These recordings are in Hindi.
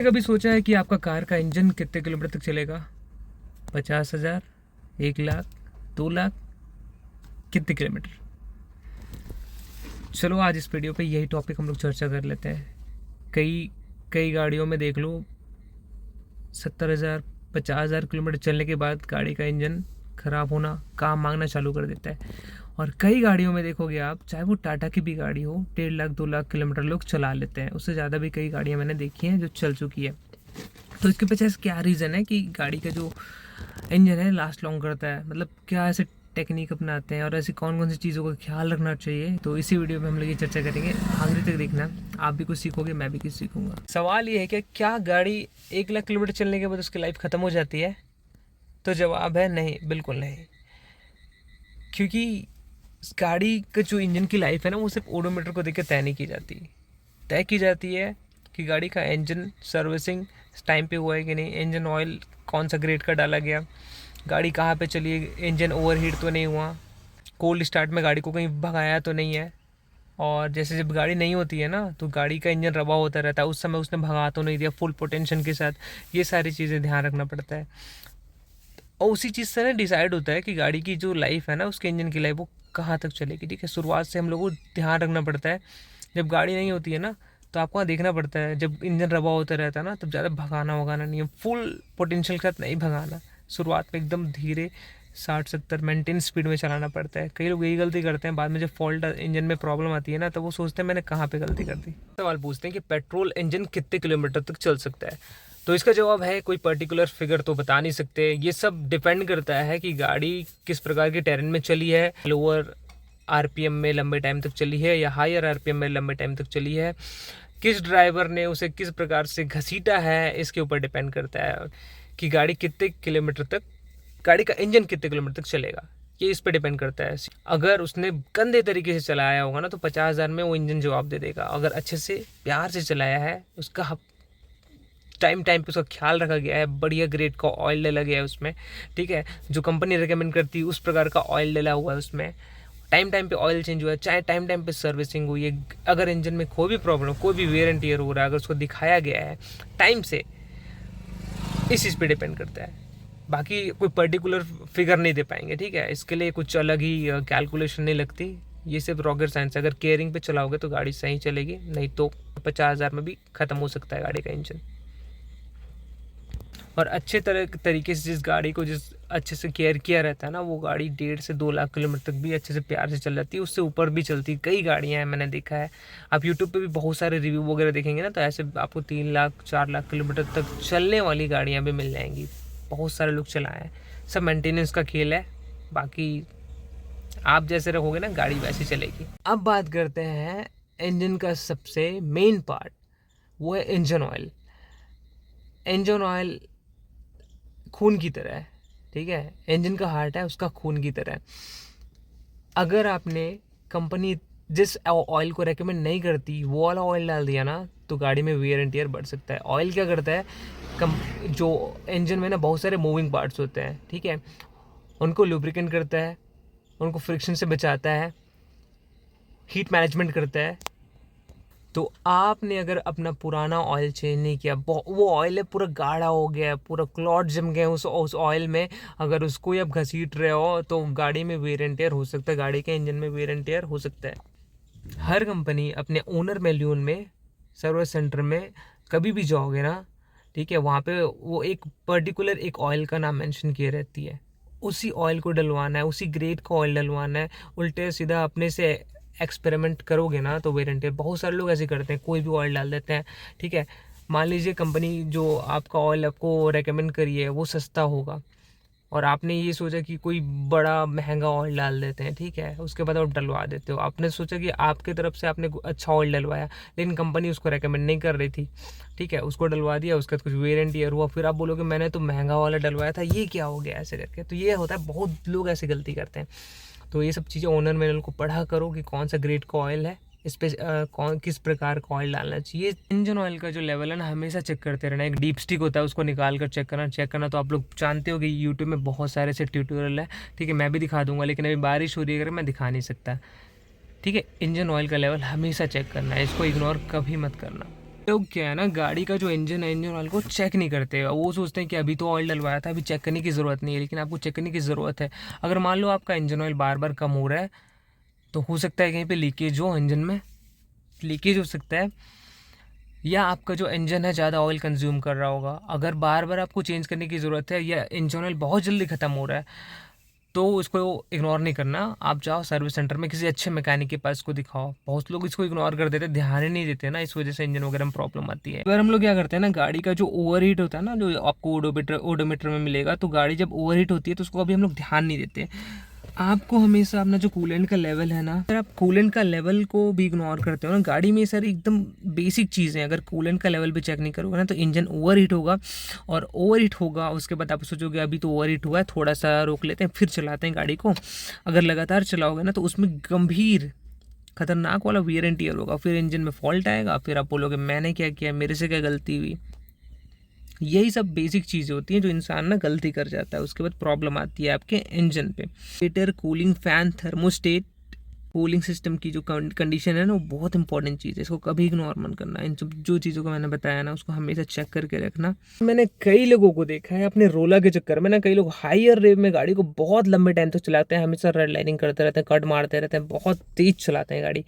कभी सोचा है कि आपका कार का इंजन कितने किलोमीटर तक चलेगा? 50,000, 1 लाख, 2 लाख, कितने किलोमीटर? चलो आज इस वीडियो पे यही टॉपिक हम लोग चर्चा कर लेते हैं। कई कई गाड़ियों में देख लो 70,000, 50,000 किलोमीटर चलने के बाद गाड़ी का इंजन ख़राब होना, काम मांगना चालू कर देता है। और कई गाड़ियों में देखोगे आप, चाहे वो टाटा की भी गाड़ी हो, 1.5 लाख 2 लाख किलोमीटर लोग चला लेते हैं। उससे ज़्यादा भी कई गाड़ियाँ मैंने देखी हैं जो चल चुकी है। तो इसके पीछे ऐसा क्या रीज़न है कि गाड़ी का जो इंजन है लास्ट लॉन्ग करता है? मतलब क्या ऐसे टेक्निक अपनाते हैं और ऐसी कौन कौन सी चीज़ों का ख्याल रखना चाहिए? तो इसी वीडियो में हम लोग ये चर्चा करेंगे। आखिरी तक देखना, आप भी कुछ सीखोगे, मैं भी कुछ सीखूंगा। सवाल ये है कि क्या गाड़ी 1 लाख किलोमीटर चलने के बाद उसकी लाइफ ख़त्म हो जाती है? तो जवाब है नहीं, बिल्कुल नहीं। क्योंकि गाड़ी का जो इंजन की लाइफ है ना, वो सिर्फ ओडोमीटर को देख के तय नहीं की जाती। तय की जाती है कि गाड़ी का इंजन सर्विसिंग टाइम पे हुआ है कि नहीं, इंजन ऑयल कौन सा ग्रेड का डाला गया, गाड़ी कहाँ पे चली है, इंजन ओवरहीट तो नहीं हुआ, कोल्ड स्टार्ट में गाड़ी को कहीं भगाया तो नहीं है। और जैसे जब गाड़ी नहीं होती है ना, तो गाड़ी का इंजन रवा होता रहता है, उस समय उसने भगा तो नहीं दिया फुल पोटेंशन के साथ। ये सारी चीज़ें ध्यान रखना पड़ता है। और उसी चीज़ से ना डिसाइड होता है कि गाड़ी की जो लाइफ है ना, उसके इंजन की लाइफ वो कहाँ तक चलेगी। ठीक है, शुरुआत से हम लोग को ध्यान रखना पड़ता है। जब गाड़ी नहीं होती है ना, तो आपको वहाँ देखना पड़ता है। जब इंजन रवा होता रहता है ना, तब ज़्यादा भगाना वगाना नहीं है, फुल पोटेंशियल के साथ नहीं भगाना। शुरुआत में एकदम धीरे 60-70 मेंटेन स्पीड में चलाना पड़ता है। कई लोग यही गलती करते हैं, बाद में जब फॉल्ट इंजन में प्रॉब्लम आती है ना, तो वो सोचते हैं मैंने कहाँ पे गलती कर दी। सवाल पूछते हैं कि पेट्रोल इंजन कितने किलोमीटर तक चल सकता है? तो इसका जवाब है कोई पर्टिकुलर फिगर तो बता नहीं सकते। ये सब डिपेंड करता है कि गाड़ी किस प्रकार के टेरेन में चली है, लोअर आरपीएम में लंबे टाइम तक चली है या हायर आरपीएम में लंबे टाइम तक चली है, किस ड्राइवर ने उसे किस प्रकार से घसीटा है, इसके ऊपर डिपेंड करता है कि गाड़ी कितने किलोमीटर तक, गाड़ी का इंजन कितने किलोमीटर तक चलेगा। ये इस पर डिपेंड करता है। अगर उसने गंदे तरीके से चलाया होगा ना, तो 50,000 में वो इंजन जवाब दे देगा। अगर अच्छे से प्यार से चलाया है, उसका टाइम टाइम पे उसका ख्याल रखा गया है, बढ़िया ग्रेड का ऑयल डाला गया है उसमें, ठीक है, जो कंपनी रिकमेंड करती है उस प्रकार का ऑयल डाला हुआ है उसमें, टाइम टाइम पे ऑयल चेंज हुआ है, चाहे टाइम टाइम पे सर्विसिंग हुई है। अगर इंजन में कोई भी प्रॉब्लम, कोई भी वेयर एंड टियर हो रहा है, अगर उसको दिखाया गया है टाइम से, इस चीज़ पे डिपेंड करता है। बाकी कोई पर्टिकुलर फिगर नहीं दे पाएंगे, ठीक है, इसके लिए कुछ अलग ही कैलकुलेशन नहीं लगती। ये सिर्फ रॉकेट साइंस। अगर केयरिंग पे चलाओगे तो गाड़ी सही चलेगी, नहीं तो 50,000 में भी ख़त्म हो सकता है गाड़ी का इंजन। और अच्छे तरीके से जिस गाड़ी को जिस अच्छे से केयर किया रहता है ना, वो गाड़ी 1.5 से 2 लाख किलोमीटर तक भी अच्छे से प्यार से चल जाती है। उससे ऊपर भी चलती कई गाड़ियां हैं, मैंने देखा है। आप यूट्यूब पे भी बहुत सारे रिव्यू वगैरह देखेंगे ना, तो ऐसे आपको 3 लाख 4 लाख किलोमीटर तक चलने वाली गाड़ियाँ भी मिल जाएंगी। बहुत सारे लोग चलाए हैं। सब मेंटेनेंस का खेल है। बाकी आप जैसे रखोगे ना, गाड़ी वैसी चलेगी। अब बात करते हैं इंजन का सबसे मेन पार्ट, वो है इंजन ऑयल। इंजन ऑयल खून की तरह है, ठीक है, इंजन का हार्ट है, उसका खून की तरह है। अगर आपने कंपनी जिस ऑयल को रेकमेंड नहीं करती वो वाला ऑयल डाल दिया ना, तो गाड़ी में वेयर एंड टियर बढ़ सकता है। ऑयल क्या करता है, जो इंजन में ना बहुत सारे मूविंग पार्ट्स होते हैं, ठीक है, उनको लुब्रिकेंट करता है, उनको फ्रिक्शन से बचाता है, हीट मैनेजमेंट करता है। तो आपने अगर अपना पुराना ऑयल चेंज नहीं किया, वो ऑयल है पूरा गाढ़ा हो गया, पूरा क्लॉट जम गया उस ऑयल में, अगर उसको ही आप घसीट रहे हो, तो गाड़ी में वेयर एंड टियर हो सकता है, गाड़ी के इंजन में वेयर एंड टियर हो सकता है। हर कंपनी अपने ओनर मैन्युअल में, सर्विस सेंटर में कभी भी जाओगे ना, ठीक है, वहाँ पे वो एक पर्टिकुलर एक ऑयल का नाम मेंशन किए रहती है। उसी ऑयल को डलवाना है, उसी ग्रेड का ऑयल डलवाना है। उल्टे सीधा अपने से एक्सपेरिमेंट करोगे ना, तो वेयर एंड टियर, बहुत सारे लोग ऐसे करते हैं, कोई भी ऑयल डाल देते हैं, ठीक है। मान लीजिए कंपनी जो आपका ऑयल आपको रेकमेंड करी है वो सस्ता होगा, और आपने ये सोचा कि कोई बड़ा महंगा ऑयल डाल देते हैं, ठीक है, उसके बाद आप डलवा देते हो। आपने सोचा कि आपकी तरफ से आपने अच्छा ऑयल डलवाया, लेकिन कंपनी उसको रेकमेंड नहीं कर रही थी, ठीक है, उसको डलवा दिया, उसके बाद कुछ वेयर एंड टियर हुआ, फिर आप बोलोगे मैंने तो महंगा वाला डलवाया था, ये क्या हो गया ऐसे करके। तो ये होता है, बहुत लोग ऐसे गलती करते हैं। तो ये सब चीज़ें ओनर मैनुअल को पढ़ा करो कि कौन सा ग्रेड का ऑयल है, इस पे कौन किस प्रकार का ऑयल डालना चाहिए। इंजन ऑयल का जो लेवल है ना, हमेशा चेक करते रहना। एक डीप स्टिक होता है, उसको निकाल कर चेक करना। तो आप लोग जानते हो कि यूट्यूब में बहुत सारे ऐसे ट्यूटोरियल है, ठीक है, मैं भी दिखा दूंगा, लेकिन अभी बारिश हो रही है, अगर मैं दिखा नहीं सकता, ठीक है। इंजन ऑयल का लेवल हमेशा चेक करना है, इसको इग्नोर कभी मत करना। लोग क्या है ना, गाड़ी का जो इंजन है, इंजन ऑयल को चेक नहीं करते। वो सोचते हैं कि अभी तो ऑयल डलवाया था, अभी चेक करने की ज़रूरत नहीं है, लेकिन आपको चेक करने की ज़रूरत है। अगर मान लो आपका इंजन ऑयल बार बार कम हो रहा है, तो हो सकता है कहीं पे लीकेज हो, इंजन में लीकेज हो सकता है, या आपका जो इंजन है ज़्यादा ऑयल कंज्यूम कर रहा होगा। अगर बार बार आपको चेंज करने की ज़रूरत है या इंजन ऑयल बहुत जल्दी ख़त्म हो रहा है, तो उसको इग्नोर नहीं करना। आप जाओ सर्विस सेंटर में, किसी अच्छे मैकेनिक के पास इसको दिखाओ। बहुत लोग इसको इग्नोर कर देते, ध्यान ही नहीं देते ना, इस वजह से इंजन वगैरह में प्रॉब्लम आती है। अगर हम लोग क्या करते हैं ना, गाड़ी का जो ओवर हीट होता है ना, जो आपको ओडोमीटर में मिलेगा, तो गाड़ी जब ओवर हीट होती है तो उसको अभी हम लोग ध्यान नहीं देते। आपको हमेशा अपना जो कूलेंट का लेवल है ना, अगर आप कूलेंट का लेवल को भी इग्नोर करते हो ना, गाड़ी में सर एकदम बेसिक चीज़ें, अगर कूलेंट का लेवल भी चेक नहीं करोगे ना, तो इंजन ओवर हीट होगा। और ओवर हीट होगा, उसके बाद आप सोचोगे अभी तो ओवर हीट हुआ है, थोड़ा सा रोक लेते हैं फिर चलाते हैं गाड़ी को। अगर लगातार चलाओगे ना, तो उसमें गंभीर खतरनाक वाला वियर एंड टियर होगा, फिर इंजन में फॉल्ट आएगा, फिर आप बोलोगे मैंने क्या किया, मेरे से क्या गलती हुई। यही सब बेसिक चीज़ें होती हैं जो इंसान ना गलती कर जाता है, उसके बाद प्रॉब्लम आती है आपके इंजन पे। Heater, cooling fan, thermostat, cooling system की जो कंडीशन है ना, वो बहुत इंपॉर्टेंट चीज़ है, इसको कभी इग्नोर मत करना। इन सब जो चीज़ों को मैंने बताया ना, उसको हमेशा चेक करके रखना। मैंने कई लोगों को देखा है अपने रोला के चक्कर में ना, कई लोग हायर रेव में गाड़ी को बहुत लंबे टाइम तक चलाते हैं, हमेशा रेड लाइनिंग करते रहते हैं, कट मारते रहते हैं, बहुत तेज चलाते हैं गाड़ी।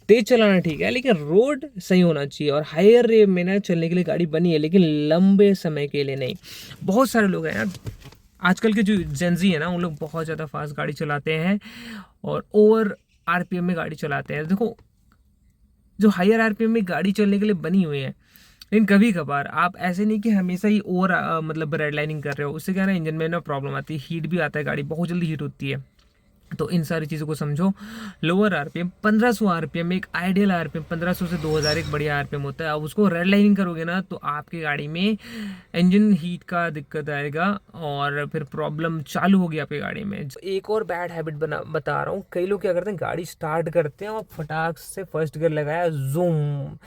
तेज चलाना ठीक है, लेकिन रोड सही होना चाहिए। और हायर रेव में ना चलने के लिए गाड़ी बनी है, लेकिन लंबे समय के लिए नहीं। बहुत सारे लोग हैं यार, आजकल के जो जेंजी है ना, उन लोग बहुत ज़्यादा फास्ट गाड़ी चलाते हैं और ओवर आरपीएम में गाड़ी चलाते हैं। देखो, जो हायर आरपीएम में गाड़ी चलने के लिए बनी हुई है, लेकिन कभी कभार आप ऐसे नहीं कि हमेशा ही ओवर मतलब रेड लाइनिंग कर रहे हो, उससे क्या ना इंजन में ना प्रॉब्लम आती है, हीट भी आता है, गाड़ी बहुत जल्दी हीट होती है। तो इन सारी चीज़ों को समझो। लोअर आरपीएम 1500 आरपीएम, एक आइडियल आरपीएम 1500 से 2000 एक बढ़िया आरपीएम होता है। अब उसको रेड लाइनिंग करोगे ना, तो आपकी गाड़ी में इंजन हीट का दिक्कत आएगा और फिर प्रॉब्लम चालू होगी आपकी गाड़ी में। एक और बैड हैबिट बता रहा हूँ, कई लोग क्या करते हैं, गाड़ी स्टार्ट करते हैं और फटाक से फर्स्ट गियर लगाया, जूम।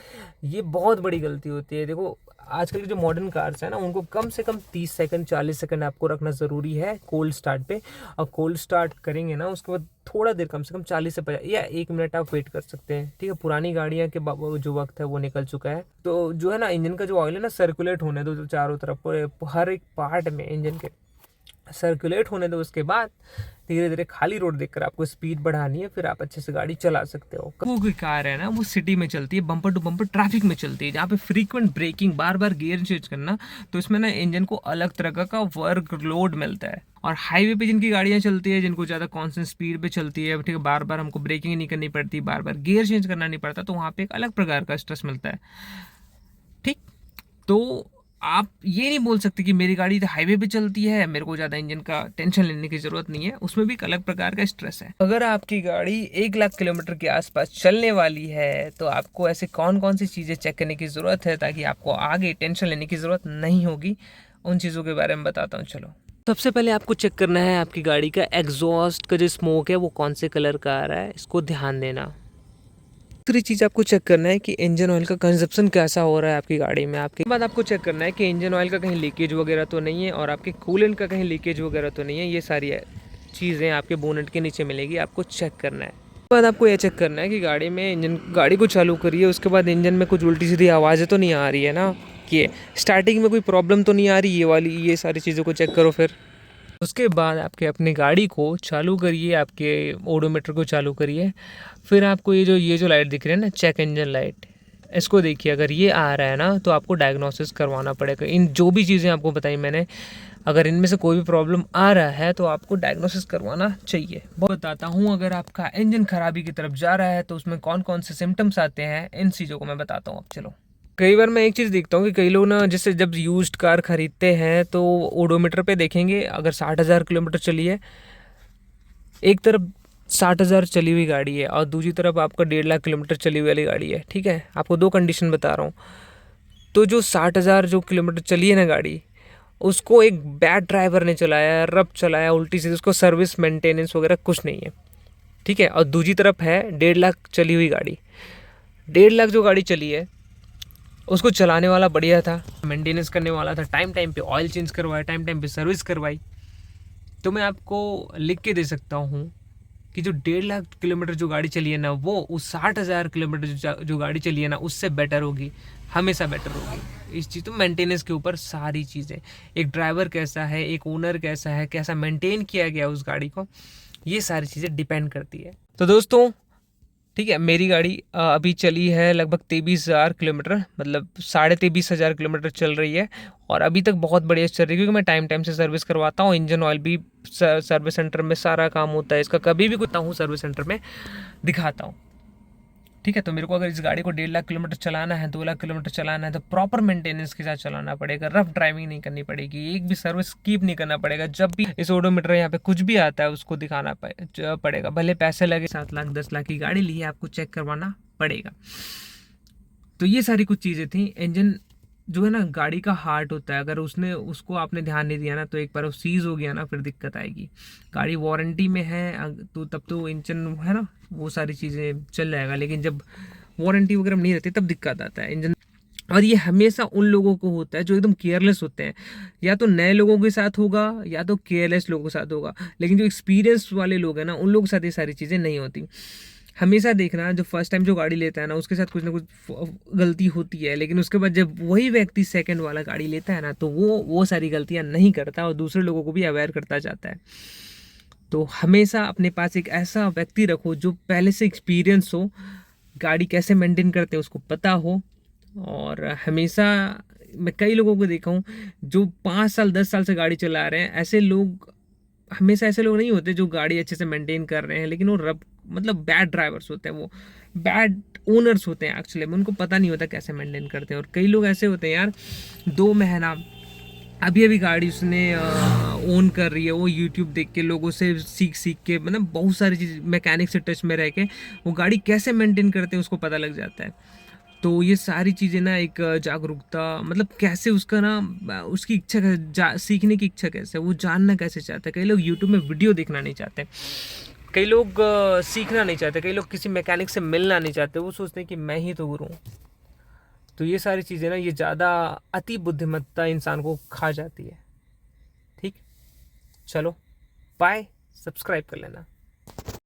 ये बहुत बड़ी गलती होती है। देखो, आजकल की जो मॉडर्न कार्स है ना, उनको कम से कम 30 सेकंड 40 सेकंड आपको रखना ज़रूरी है कोल्ड स्टार्ट पे। और कोल्ड स्टार्ट करेंगे ना, उसके बाद थोड़ा देर, कम से कम 40 से 50 या 1 मिनट आप वेट कर सकते हैं, ठीक है। पुरानी गाड़ियाँ के जो वक्त है वो निकल चुका है। तो जो है ना, इंजन का जो ऑयल है ना, सर्कुलेट होने दो, चारों तरफ हर एक पार्ट में इंजन के सर्कुलेट होने दो। उसके बाद धीरे धीरे खाली रोड देखकर आपको स्पीड बढ़ानी है, फिर आप अच्छे से गाड़ी चला सकते हो। वो कोई कार है ना, वो सिटी में चलती है, बम्पर टू बम्पर ट्रैफिक में चलती है, जहाँ पे फ्रीक्वेंट ब्रेकिंग, बार बार गियर चेंज करना, तो इसमें ना इंजन को अलग तरह का वर्क लोड मिलता है। और हाईवे पे जिनकी गाड़ियाँ चलती है, जिनको ज़्यादा कॉन्स्टेंट स्पीड पे चलती है, ठीक है, बार बार हमको ब्रेकिंग नहीं करनी पड़ती, बार बार गियर चेंज करना नहीं पड़ता, तो वहाँ पे एक अलग प्रकार का स्ट्रेस मिलता है, ठीक। तो आप ये नहीं बोल सकते कि मेरी गाड़ी तो हाईवे पे चलती है, मेरे को ज़्यादा इंजन का टेंशन लेने की ज़रूरत नहीं है, उसमें भी एक अलग प्रकार का स्ट्रेस है। अगर आपकी गाड़ी 1 लाख किलोमीटर के आसपास चलने वाली है, तो आपको ऐसे कौन कौन सी चीज़ें चेक करने की ज़रूरत है, ताकि आपको आगे टेंशन लेने की ज़रूरत नहीं होगी। उन चीज़ों के बारे में बताता हूँ, चलो। सबसे पहले आपको चेक करना है आपकी गाड़ी का एग्जॉस्ट का जो स्मोक है वो कौन से कलर का आ रहा है, इसको ध्यान देना। दूसरी चीज़ आपको चेक करना है कि इंजन ऑयल का कंजप्शन कैसा हो रहा है आपकी गाड़ी में। आपके बाद आपको चेक करना है कि इंजन ऑयल का कहीं लीकेज वगैरह तो नहीं है, और आपके कूलेंट का कहीं लीकेज वगैरह तो नहीं है। ये सारी चीज़ें आपके बोनेट के नीचे मिलेगी, आपको चेक करना है। उसके बाद आपको यह चेक करना है कि गाड़ी को चालू करिए, उसके बाद इंजन में कुछ उल्टी सीधी आवाज़ें तो नहीं आ रही है ना, कि स्टार्टिंग में कोई प्रॉब्लम तो नहीं आ रही, ये सारी चीज़ों को चेक करो। फिर उसके बाद आपके अपनी गाड़ी को चालू करिए, आपके ओडोमीटर को चालू करिए। फिर आपको ये जो लाइट दिख रही है ना, चेक इंजन लाइट, इसको देखिए। अगर ये आ रहा है ना, तो आपको डायग्नोसिस करवाना पड़ेगा। इन जो भी चीज़ें आपको बताई मैंने, अगर इनमें से कोई भी प्रॉब्लम आ रहा है तो आपको डायग्नोसिस करवाना चाहिए। बताता हूँ, अगर आपका इंजन खराबी की तरफ जा रहा है तो उसमें कौन कौन से सिम्टम्स आते हैं, इन चीज़ों को मैं बताता हूँ। अब चलो, कई बार मैं एक चीज़ देखता हूँ कि कई लोग ना, जैसे जब यूज्ड कार खरीदते हैं तो ओडोमीटर पे देखेंगे, अगर 60,000 किलोमीटर चली है, एक तरफ 60,000 चली हुई गाड़ी है और दूसरी तरफ आपका 1.5 लाख किलोमीटर चली हुई वाली गाड़ी है, ठीक है। आपको दो कंडीशन बता रहा हूँ। तो जो 60,000 जो किलोमीटर चली है ना गाड़ी, उसको एक बैड ड्राइवर ने चलाया, रफ चलाया, उल्टी सीधी, उसको सर्विस मेंटेनेंस वगैरह कुछ नहीं है, ठीक है। और दूसरी तरफ है 1.5 लाख चली हुई गाड़ी। 1.5 लाख जो गाड़ी चली है, उसको चलाने वाला बढ़िया था, मेंटेनेंस करने वाला था, टाइम टाइम पे ऑयल चेंज करवाया, टाइम टाइम पे सर्विस करवाई। तो मैं आपको लिख के दे सकता हूँ कि जो 1.5 लाख किलोमीटर जो गाड़ी चली है ना, वो उस 60,000 किलोमीटर जो गाड़ी चली है ना, उससे बेटर होगी, हमेशा बेटर होगी। इस चीज़ तो मेंटेनेंस के ऊपर सारी चीज़ें, एक ड्राइवर कैसा है, एक ओनर कैसा है, कैसा मेंटेन किया गया उस गाड़ी को, ये सारी चीज़ें डिपेंड करती है। तो दोस्तों ठीक है, मेरी गाड़ी अभी चली है लगभग 23,000 किलोमीटर, मतलब 23,500 किलोमीटर चल रही है, और अभी तक बहुत बढ़िया चल रही है, क्योंकि मैं टाइम टाइम से सर्विस करवाता हूँ। इंजन ऑयल भी सर्विस सेंटर में सारा काम होता है इसका, कभी भी कुछ हूँ सर्विस सेंटर में दिखाता हूँ। ठीक है, तो मेरे को अगर इस गाड़ी को 1.5 लाख किलोमीटर चलाना है, 2 लाख किलोमीटर चलाना है, तो प्रॉपर मेंटेनेंस के साथ चलाना पड़ेगा, रफ ड्राइविंग नहीं करनी पड़ेगी, एक भी सर्विस स्किप नहीं करना पड़ेगा। जब भी इस ओडोमीटर यहाँ पे कुछ भी आता है उसको दिखाना पड़ेगा, भले पैसे लगे, 7 लाख 10 लाख की गाड़ी ली है, आपको चेक करवाना पड़ेगा। तो ये सारी कुछ चीज़ें थी। इंजन जो है ना गाड़ी का हार्ट होता है, अगर उसको आपने ध्यान नहीं दिया ना, तो एक बार वो सीज हो गया ना, फिर दिक्कत आएगी। गाड़ी वारंटी में है तो तब तो इंजन है ना, वो सारी चीज़ें चल जाएगा, लेकिन जब वारंटी वगैरह नहीं रहती तब दिक्कत आता है इंजन। और ये हमेशा उन लोगों को होता है जो एकदम केयरलेस होते हैं, या तो नए लोगों के साथ होगा या तो केयरलेस लोगों के साथ होगा, लेकिन जो एक्सपीरियंस वाले लोग हैं ना, उन लोगों के साथ ये सारी चीज़ें नहीं होती। हमेशा देखना, जो फर्स्ट टाइम जो गाड़ी लेता है ना, उसके साथ कुछ ना कुछ गलती होती है, लेकिन उसके बाद जब वही व्यक्ति सेकंड वाला गाड़ी लेता है ना, तो वो सारी गलतियां नहीं करता और दूसरे लोगों को भी अवेयर करता जाता है। तो हमेशा अपने पास एक ऐसा व्यक्ति रखो जो पहले से एक्सपीरियंस हो, गाड़ी कैसे मेंटेन करते हैं उसको पता हो। और हमेशा मैं कई लोगों को देखा हूँ जो 5 साल 10 साल से गाड़ी चला रहे हैं, ऐसे लोग हमेशा ऐसे लोग नहीं होते जो गाड़ी अच्छे से मेंटेन कर रहे हैं, लेकिन वो मतलब बैड ड्राइवर्स होते हैं, वो बैड ओनर्स होते हैं एक्चुअली में, उनको पता नहीं होता कैसे मेंटेन करते हैं। और कई लोग ऐसे होते हैं यार, 2 महीना अभी अभी गाड़ी उसने ओन कर रही है, वो यूट्यूब देख के, लोगों से सीख के, मतलब बहुत सारी चीज़, मैकेनिक से टच में रह के वो गाड़ी कैसे मेंटेन करते हैं उसको पता लग जाता है। तो ये सारी चीज़ें ना, एक जागरूकता, मतलब कैसे उसका ना, उसकी इच्छा सीखने की इच्छा कैसे, वो जानना कैसे चाहता है। कई लोग यूट्यूब में वीडियो देखना नहीं चाहते, कई लोग सीखना नहीं चाहते, कई लोग किसी मैकेनिक से मिलना नहीं चाहते, वो सोचते हैं कि मैं ही तो गुरु हूँ। तो ये सारी चीज़ें ना, ये ज़्यादा अति बुद्धिमत्ता इंसान को खा जाती है। ठीक, चलो बाय, सब्सक्राइब कर लेना।